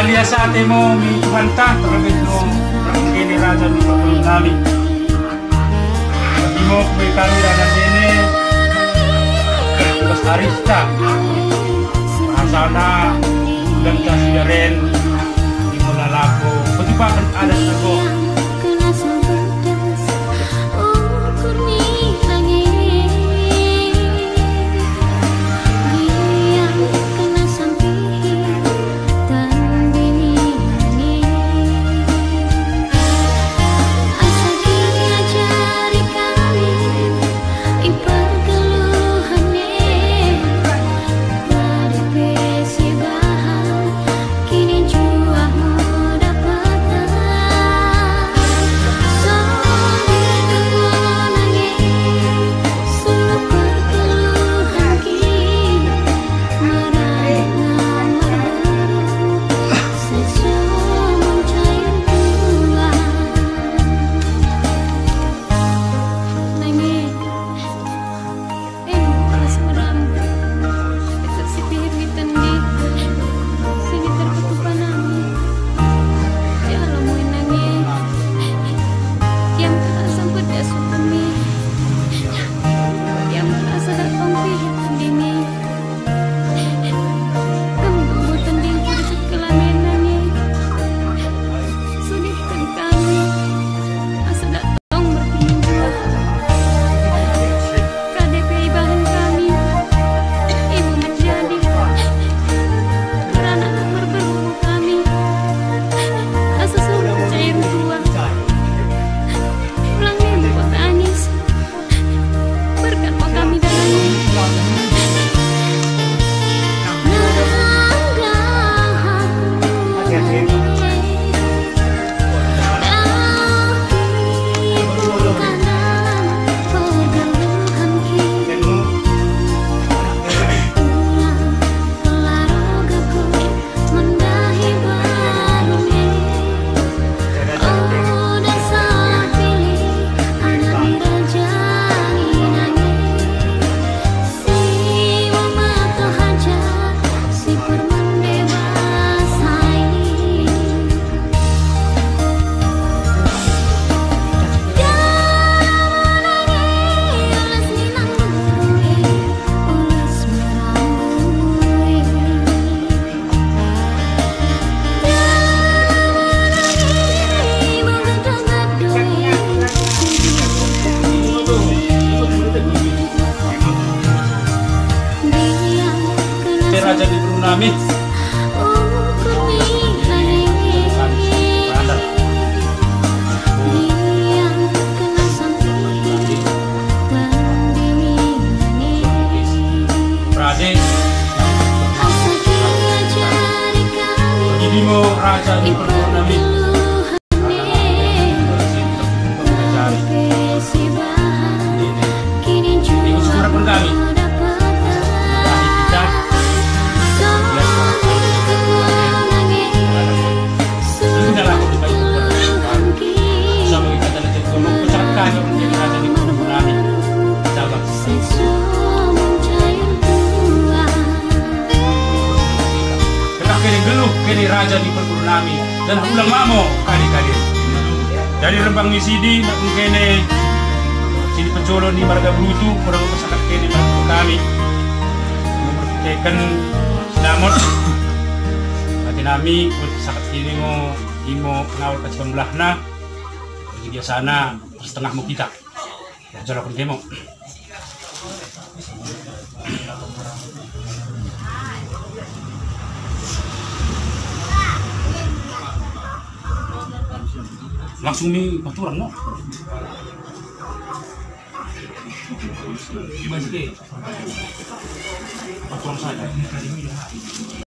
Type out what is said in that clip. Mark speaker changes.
Speaker 1: aliasa temo mi Tuhanta terlebih dulu ini raja di perpuluhan kami. Tapi mau kembali kami dan ini tugas Arista bahasana dan kasiharen di mula lapo petubakan ada sago. Raja di Brunei. Raja di Brunei. Kini raja di perguruan nami dan ulang mamo kali-kali dari Rembang Misidi nak kene sini pencolon di Marga Brutu kurang masyarakat kene marga kami memperkekan sinamot hati nami masyarakat kini mo imo ngawal kacang belah na jadi biasana setengah mau kita jolok demo langsung nih paturan no. Paturan saja.